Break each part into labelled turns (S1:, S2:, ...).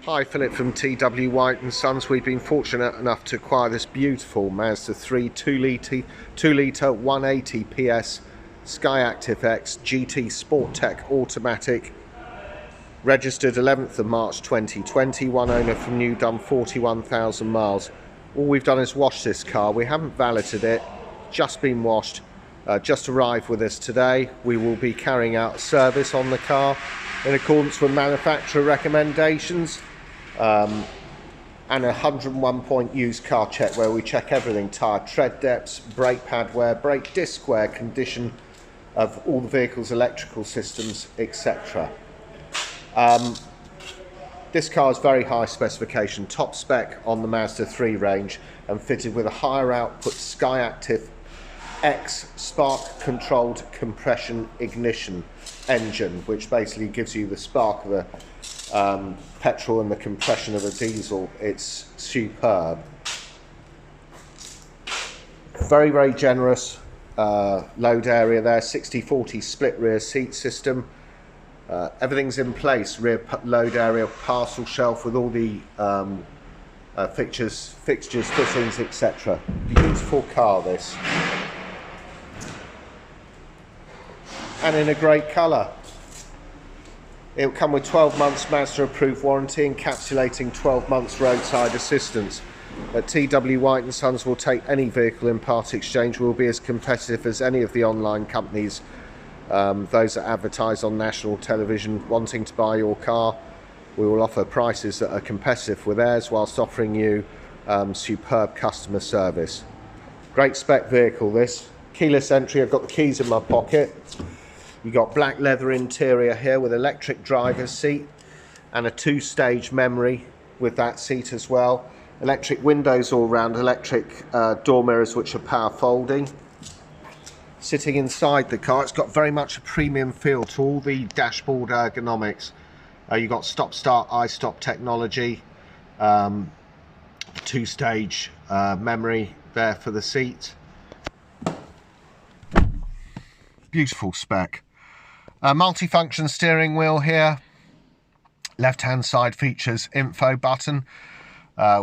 S1: Hi, Philip from TW White and Sons. We've been fortunate enough to acquire this beautiful Mazda3 2 litre 180 PS SKYACTIV-X GT Sport Tech Automatic, registered 11th of March 2020, one owner from new, done 41,000 miles. All we've done is wash this car. We haven't valeted it, just been washed, just arrived with us today. We will be carrying out a service on the car in accordance with manufacturer recommendations, and a 101-point used car check where we check everything: tyre tread depths, brake pad wear, brake disc wear, condition of all the vehicle's electrical systems, etc. This car is very high specification, top spec on the Mazda3 range, and fitted with a higher output SKYACTIV-X spark controlled compression ignition engine, which basically gives you the spark of a petrol and the compression of a diesel. It's superb. Very, very generous load area there. 60/40 split rear seat system. Everything's in place. Rear load area, parcel shelf with all the fixtures, fittings, etc. Beautiful car, this, and in a great colour. It will come with 12 months Mazda approved warranty, encapsulating 12 months roadside assistance. At TW White & Sons will take any vehicle in part exchange. We'll be as competitive as any of the online companies, those that advertise on national television wanting to buy your car. We will offer prices that are competitive with theirs whilst offering you superb customer service. Great spec vehicle, this. Keyless entry. I've got the keys in my pocket. You've got black leather interior here with electric driver's seat and a 2-stage memory with that seat as well. Electric windows all round, electric door mirrors which are power folding. Sitting inside the car, it's got very much a premium feel to all the dashboard ergonomics. You've got stop-start, I-stop technology, 2-stage memory there for the seat. Beautiful spec. Multifunction steering wheel here. Left hand side features info button,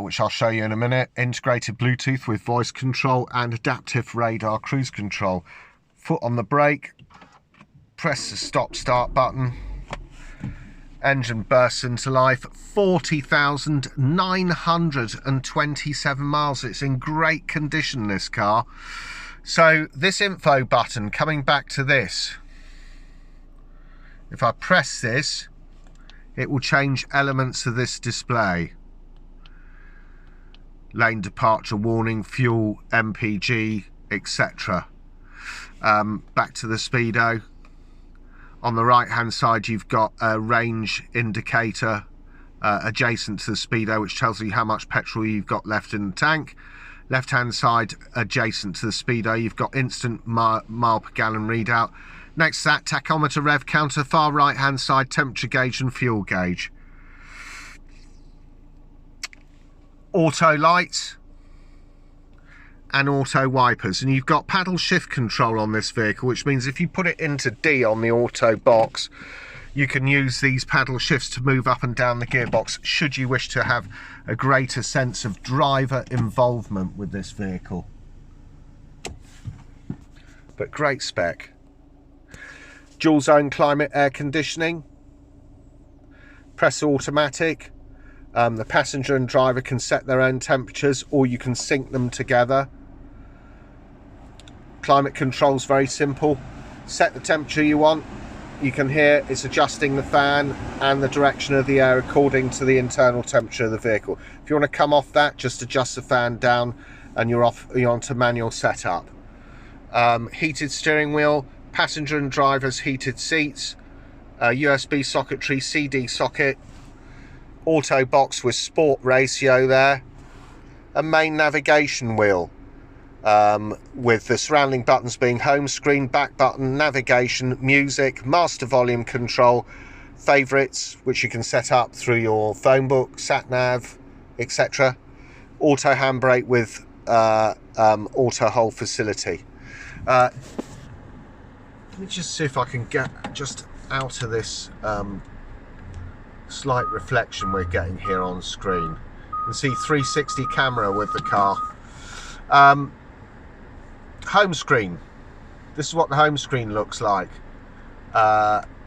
S1: which I'll show you in a minute. Integrated Bluetooth with voice control and adaptive radar cruise control. Foot on the brake, press the stop start button. Engine bursts into life. 40,927 miles. It's in great condition, this car. So this info button, coming back to this, if I press this, it will change elements of this display. Lane departure warning, fuel, MPG, etc. Back to the speedo. On the right hand side you've got a range indicator adjacent to the speedo, which tells you how much petrol you've got left in the tank. Left hand side adjacent to the speedo you've got instant mile per gallon readout. Next to that, tachometer, rev counter. Far right hand side, temperature gauge and fuel gauge. Auto lights and auto wipers, and you've got paddle shift control on this vehicle, which means if you put it into D on the auto box, you can use these paddle shifts to move up and down the gearbox should you wish to have a greater sense of driver involvement with this vehicle. But great spec. Dual zone climate air conditioning, press automatic. The passenger and driver can set their own temperatures, or you can sync them together. Climate control's very simple. Set the temperature you want. You can hear it's adjusting the fan and the direction of the air according to the internal temperature of the vehicle. If you want to come off that, just adjust the fan down and you're onto manual setup. Heated steering wheel, passenger and driver's heated seats, USB socketry, CD socket, auto box with sport ratio there, a main navigation wheel with the surrounding buttons being home screen, back button, navigation, music, master volume control, favourites which you can set up through your phone book, sat nav, etc. Auto handbrake with auto hold facility. Let me just see if I can get just out of this slight reflection we're getting here on screen. You can see 360 camera with the car. Home screen. This is what the home screen looks like.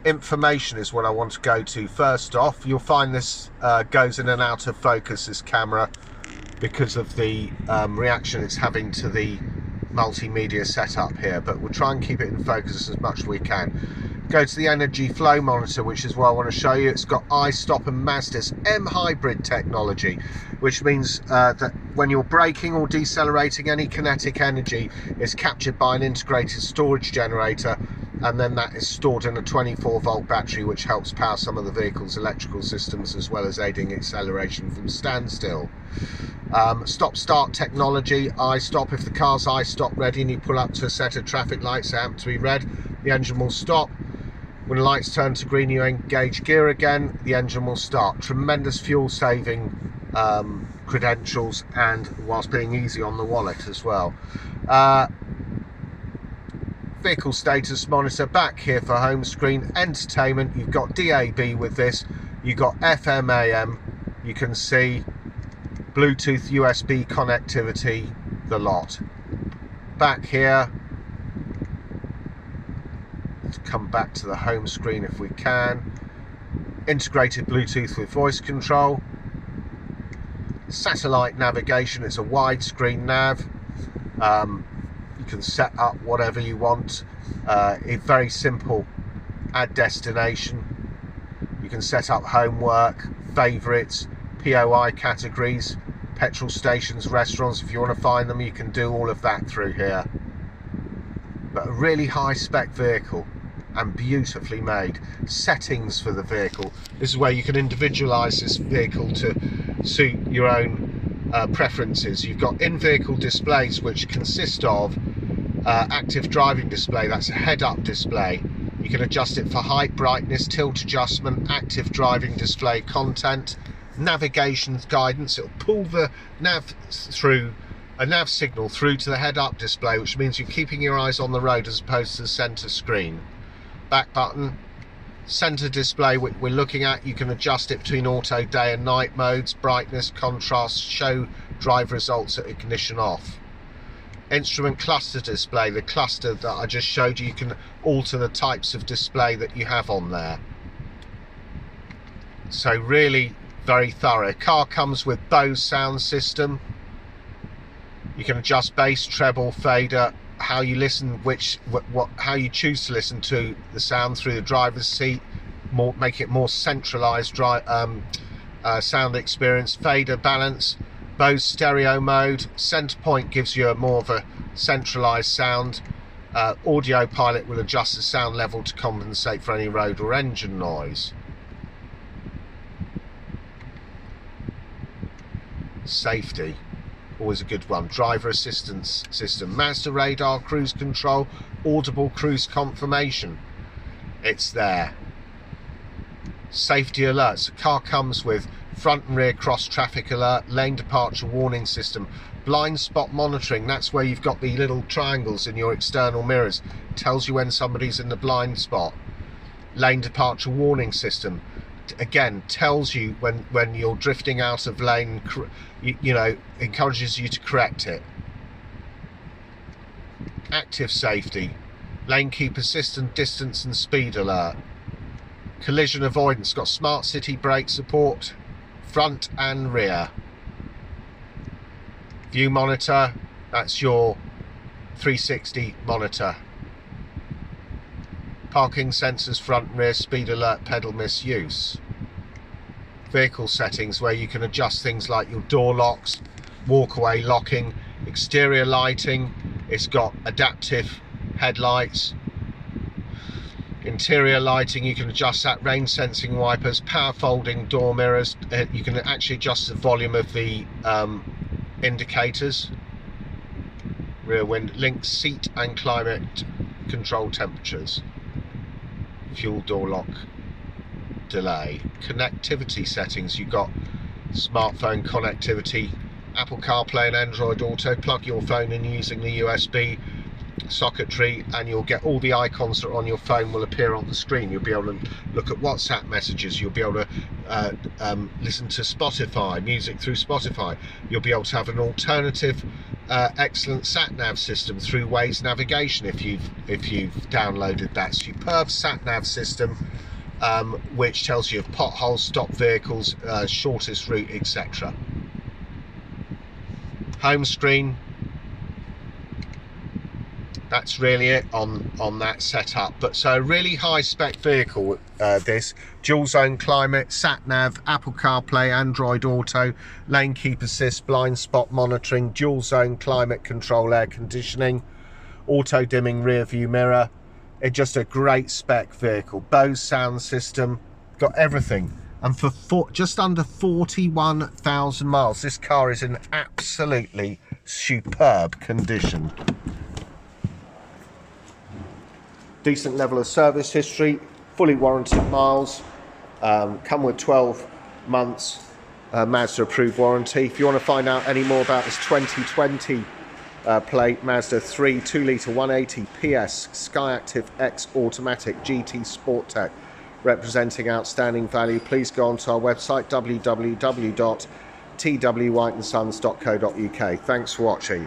S1: Information is what I want to go to first off. You'll find this goes in and out of focus, this camera, because of the reaction it's having to the multimedia setup here, but we'll try and keep it in focus as much as we can. Go to the energy flow monitor, which is what I want to show you. It's got iStop and Mazda's M hybrid technology, which means that when you're braking or decelerating, any kinetic energy is captured by an integrated storage generator, and then that is stored in a 24-volt battery, which helps power some of the vehicle's electrical systems, as well as aiding acceleration from standstill. Stop-start technology, iStop. If the car's iStop ready and you pull up to a set of traffic lights that happen to be red, the engine will stop. When the lights turn to green, you engage gear again, the engine will start. Tremendous fuel saving credentials, and whilst being easy on the wallet as well. Vehicle status monitor back here for home screen. Entertainment, you've got DAB with this, you've got FM AM, you can see Bluetooth, USB connectivity, the lot. Back here, let's come back to the home screen if we can. Integrated Bluetooth with voice control. Satellite navigation, it's a widescreen nav. You can set up whatever you want. It's very simple. Add destination. You can set up homework, favourites, POI categories, petrol stations, restaurants. If you want to find them, you can do all of that through here. But a really high spec vehicle and beautifully made. Settings for the vehicle. This is where you can individualize this vehicle to suit your own preferences. You've got in-vehicle displays, which consist of active driving display. That's a head-up display. You can adjust it for height, brightness, tilt adjustment, active driving display content, navigation guidance. It'll pull the nav signal through to the head-up display, which means you're keeping your eyes on the road as opposed to the center screen. Back button, center display we're looking at. You can adjust it between auto, day and night modes, brightness, contrast, show drive results at ignition off. Instrument cluster display, the cluster that I just showed you, you can alter the types of display that you have on there. So really very thorough. Car comes with BOSE Sound System. You can adjust bass, treble, fader, how you listen, how you choose to listen to the sound through the driver's seat, make it more centralized sound experience. Fader, balance, BOSE stereo mode, center point gives you more of a centralized sound. Audio pilot will adjust the sound level to compensate for any road or engine noise. Safety, always a good one. Driver assistance system, Mazda radar, cruise control, audible cruise confirmation, it's there. Safety alerts, the car comes with front and rear cross traffic alert, lane departure warning system, blind spot monitoring. That's where you've got the little triangles in your external mirrors, tells you when somebody's in the blind spot. Lane departure warning system, again, tells you when you're drifting out of lane, you know, encourages you to correct it. Active safety, lane keep assistant, distance and speed alert. Collision avoidance, got smart city brake support, front and rear. View monitor, that's your 360 monitor. Parking sensors, front and rear, speed alert, pedal misuse. Vehicle settings, where you can adjust things like your door locks, walkaway locking, exterior lighting. It's got adaptive headlights. Interior lighting, you can adjust that, rain sensing wipers, power folding door mirrors. You can actually adjust the volume of the indicators. Rear wind, link, seat and climate control temperatures. Fuel door lock delay. Connectivity settings, you've got smartphone connectivity, Apple CarPlay and Android Auto. Plug your phone in using the USB socketry, and you'll get all the icons that are on your phone will appear on the screen. You'll be able to look at WhatsApp messages, you'll be able to listen to Spotify, music through Spotify. You'll be able to have an alternative excellent sat-nav system through Waze navigation if you've downloaded that superb sat-nav system, which tells you of potholes, stopped vehicles, shortest route, etc. Home screen, that's really it on that setup. But so a really high spec vehicle, this dual zone climate, sat nav, Apple CarPlay, Android Auto, lane keep assist, blind spot monitoring, dual zone climate control, air conditioning, auto dimming rear view mirror. It's just a great spec vehicle. BOSE sound system, got everything. And for just under 41,000 miles, this car is in absolutely superb condition. Decent level of service history, fully warranted miles, come with 12 months Mazda approved warranty. If you want to find out any more about this 2020 plate Mazda 3 2-litre 180 PS SKYACTIV-X automatic GT Sport Tech, representing outstanding value, please go onto our website www.twhitesons.co.uk. Thanks for watching.